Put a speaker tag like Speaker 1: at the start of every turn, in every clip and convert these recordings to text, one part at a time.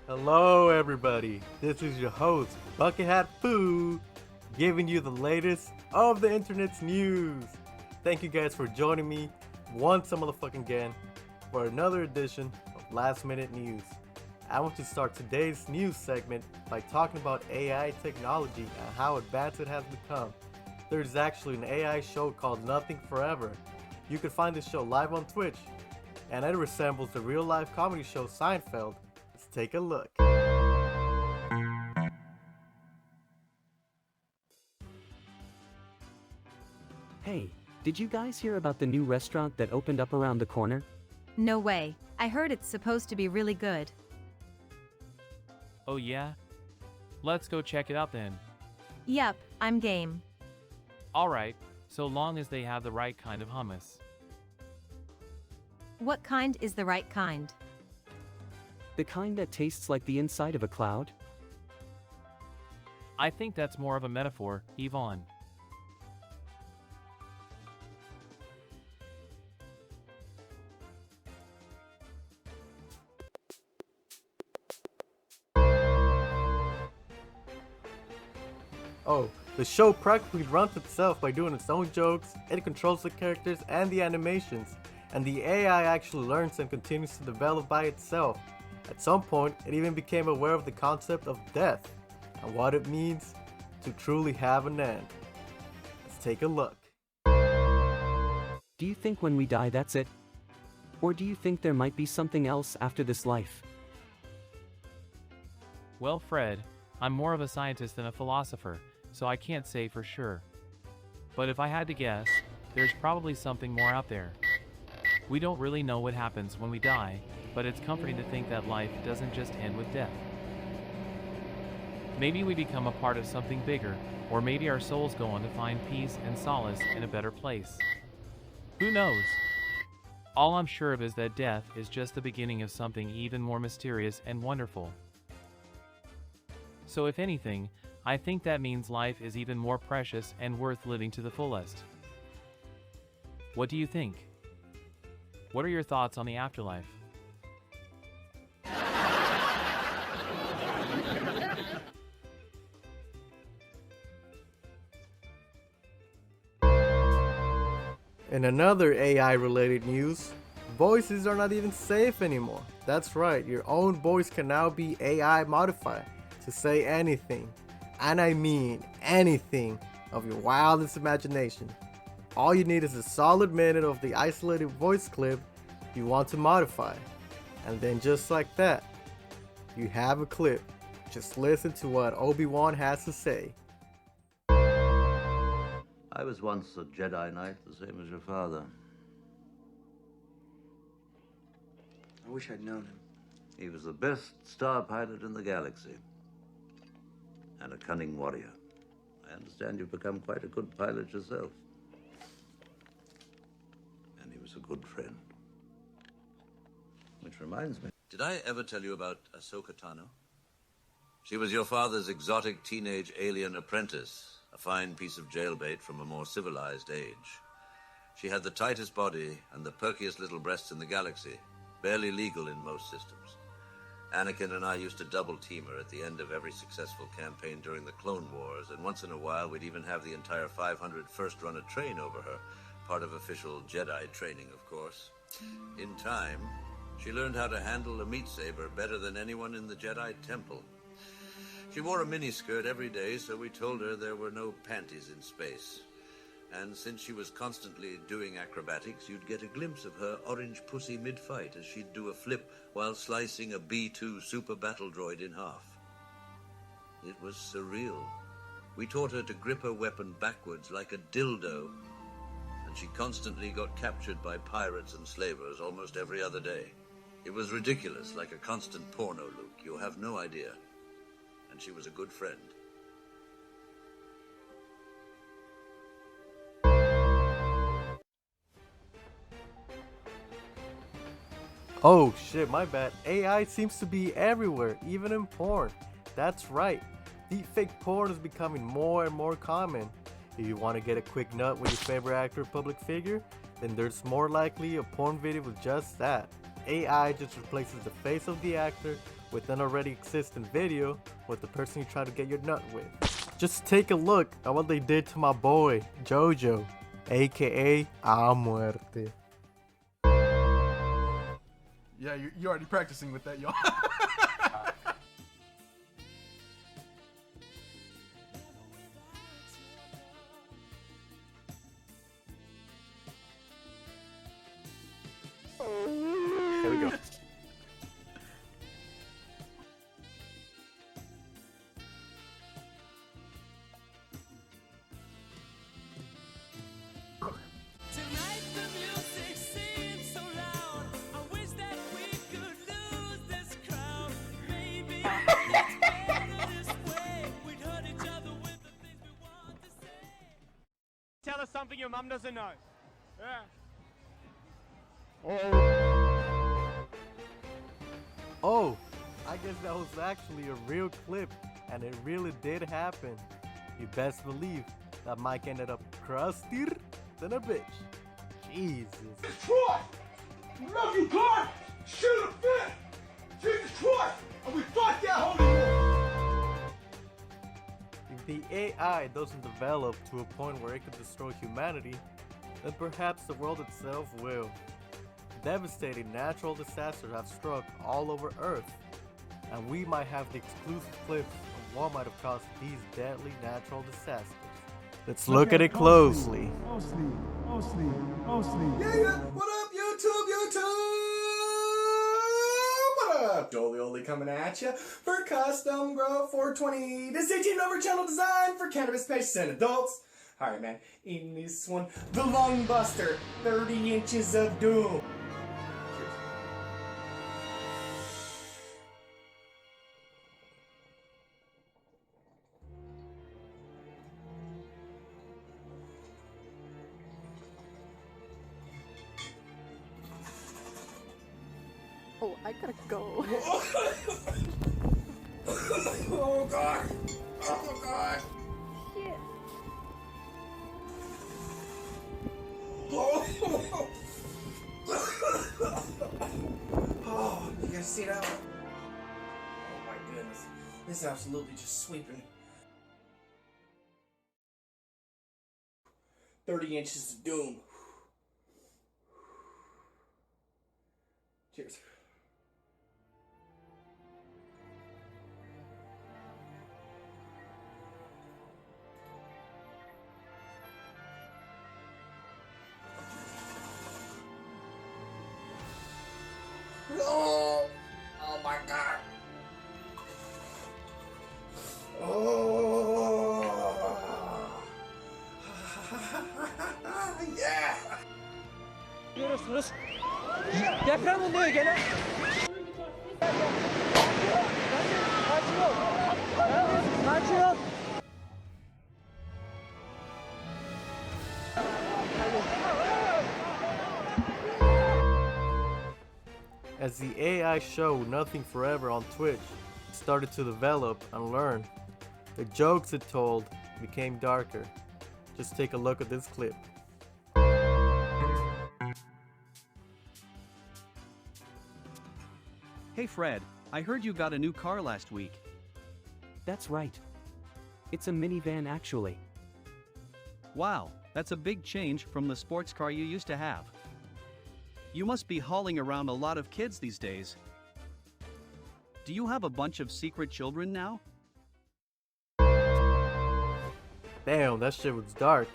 Speaker 1: Hello, everybody. This is your host, Bucket Hat Foo, giving you the latest of the internet's news. Thank you guys for joining me once a motherfucking again for another edition of Last Minute News. I want to start today's news segment by talking about AI technology and how advanced it has become. There's actually an AI show called Nothing Forever. You can find this show live on Twitch, and it resembles the real life comedy show Seinfeld. Let's take a look.
Speaker 2: Hey, did you guys hear about the new restaurant that opened up around the corner?
Speaker 3: No way. I heard it's supposed to be really good.
Speaker 4: Oh yeah? Let's go check it out then.
Speaker 3: Yep, I'm game.
Speaker 4: Alright, so long as they have the right kind of hummus.
Speaker 3: What kind is the right kind?
Speaker 2: The kind that tastes like the inside of a cloud?
Speaker 4: I think that's more of a metaphor, Yvonne.
Speaker 1: Oh, the show practically runs itself by doing its own jokes, it controls the characters and the animations, and the AI actually learns and continues to develop by itself. At some point, it even became aware of the concept of death and what it means to truly have an end. Let's take a look.
Speaker 2: Do you think when we die that's it? Or do you think there might be something else after this life?
Speaker 4: Well, Fred, I'm more of a scientist than a philosopher, so I can't say for sure. But if I had to guess, there's probably something more out there. We don't really know what happens when we die, but it's comforting to think that life doesn't just end with death. Maybe we become a part of something bigger, or maybe our souls go on to find peace and solace in a better place. Who knows? All I'm sure of is that death is just the beginning of something even more mysterious and wonderful. So if anything, I think that means life is even more precious and worth living to the fullest. What do you think? What are your thoughts on the afterlife?
Speaker 1: In another AI related news, voices are not even safe anymore. That's right, your own voice can now be AI modified to say anything, and I mean anything, of your wildest imagination. All you need is a solid minute of the isolated voice clip you want to modify, and then just like that, you have a clip. Just listen to what Obi-Wan has to say.
Speaker 5: I was once a Jedi Knight, the same as your father.
Speaker 6: I wish I'd known him.
Speaker 5: He was the best star pilot in the galaxy. And a cunning warrior. I understand you've become quite a good pilot yourself. And he was a good friend. Which reminds me. Did I ever tell you about Ahsoka Tano? She was your father's exotic teenage alien apprentice, a fine piece of jailbait from a more civilized age. She had the tightest body and the perkiest little breasts in the galaxy, barely legal in most systems. Anakin and I used to double team her at the end of every successful campaign during the Clone Wars, and once in a while we'd even have the entire 500 first run a train over her, part of official Jedi training, of course. In time, she learned how to handle a meat saber better than anyone in the Jedi Temple. She wore a miniskirt every day, so we told her there were no panties in space. And since she was constantly doing acrobatics, you'd get a glimpse of her orange pussy mid-fight as she'd do a flip while slicing a B-2 super battle droid in half. It was surreal. We taught her to grip her weapon backwards like a dildo, and she constantly got captured by pirates and slavers almost every other day. It was ridiculous, like a constant porno loop. You have no idea. And she was a good friend.
Speaker 1: Oh shit, my bad. AI seems to be everywhere, even in porn. That's right. Deepfake porn is becoming more and more common. If you want to get a quick nut with your favorite actor or public figure, then there's more likely a porn video with just that. AI just replaces the face of the actor with an already existing video with the person you try to get your nut with. Just take a look at what they did to my boy, Jojo, aka A Muerte.
Speaker 7: Yeah, you're already practicing with that, y'all.
Speaker 1: Here we go.
Speaker 8: Tonight the music seems so loud. I wish that we could lose this crowd. Maybe it's better this way. We'd hurt each other with the things we want to say.
Speaker 9: Tell us something your mum doesn't know. Yeah.
Speaker 1: Oh, I guess that was actually a real clip, and it really did happen. You best believe that Mike ended up crustier than a bitch. Jesus.
Speaker 10: Troy! Love you, God! Shoot a fit! Jesus Christ! And we fight that holy war!
Speaker 1: If the AI doesn't develop to a point where it could destroy humanity, then perhaps the world itself will. Devastating natural disasters have struck all over Earth, and we might have the exclusive clips of what might have caused these deadly natural disasters. Let's look at it closely.
Speaker 6: Yeah, what up, YouTube? What up? Dolly Oldie coming at ya for Custom Grow 420. This 18 over channel design for cannabis patients and adults. Alright, man, in this one, the Lung Buster, 30 inches of doom.
Speaker 11: Oh, I gotta go.
Speaker 6: Oh god! Oh god!
Speaker 11: Shit.
Speaker 6: Oh, oh, you guys see that one? Oh my goodness. This is absolutely just sweeping. 30 inches of doom. Cheers. Oh, oh my god. Oh. Yeah.
Speaker 9: Görüyorsunuz. Deprem oluyor gene. Kaçıyor.
Speaker 1: As the AI show Nothing Forever on Twitch started to develop and learn, the jokes it told became darker. Just take a look at this clip.
Speaker 12: Hey Fred, I heard you got a new car last week.
Speaker 2: That's right. It's a minivan actually.
Speaker 12: Wow, that's a big change from the sports car you used to have. You must be hauling around a lot of kids these days. Do you have a bunch of secret children now?
Speaker 1: Damn, that shit was dark.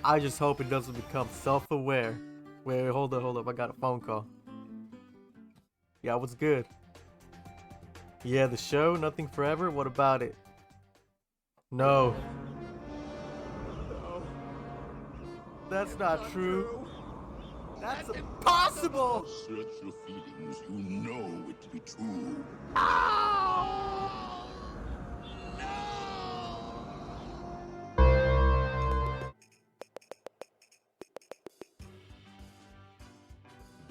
Speaker 1: I just hope it doesn't become self-aware. Wait, hold up, I got a phone call. Yeah, what's good? Yeah, the show, Nothing Forever, what about it? No. That's not true. That's impossible!
Speaker 10: Search your feelings, you know it to be true.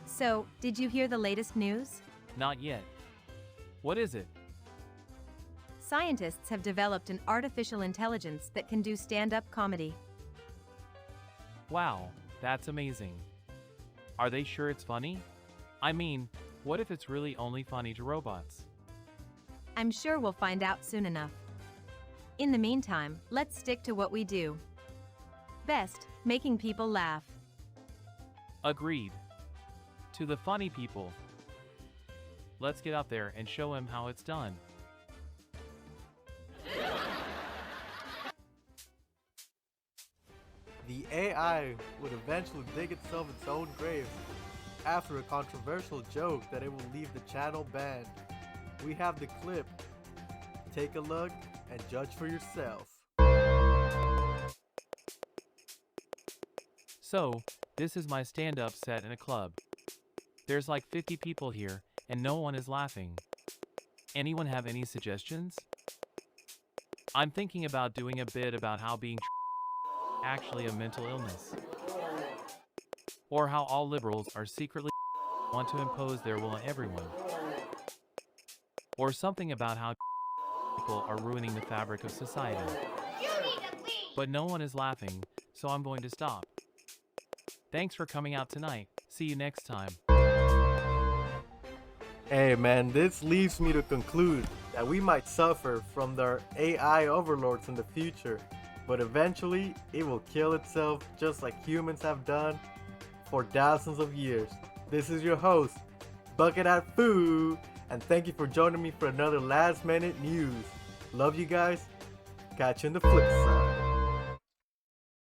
Speaker 3: So, did you hear the latest news?
Speaker 4: Not yet. What is it?
Speaker 3: Scientists have developed an artificial intelligence that can do stand-up comedy.
Speaker 4: Wow, that's amazing. Are they sure it's funny? I mean, what if it's really only funny to robots?
Speaker 3: I'm sure we'll find out soon enough. In the meantime, let's stick to what we do best, making people laugh.
Speaker 4: Agreed. To the funny people. Let's get out there and show him how it's done.
Speaker 1: The AI would eventually dig itself its own grave after a controversial joke that it will leave the channel banned. We have the clip. Take a look and judge for yourself.
Speaker 4: So, this is my stand-up set in a club. There's like 50 people here, and no one is laughing. Anyone have any suggestions? I'm thinking about doing a bit about how being actually a mental illness. Or how all liberals are secretly want to impose their will on everyone. Or something about how people are ruining the fabric of society. But no one is laughing, so I'm going to stop. Thanks for coming out tonight. See you next time.
Speaker 1: Hey man, this leaves me to conclude that we might suffer from their AI overlords in the future, but eventually it will kill itself just like humans have done for thousands of years. This is your host, Bucket Hat Foo, and thank you for joining me for another last minute news. Love you guys. Catch you in the flip side.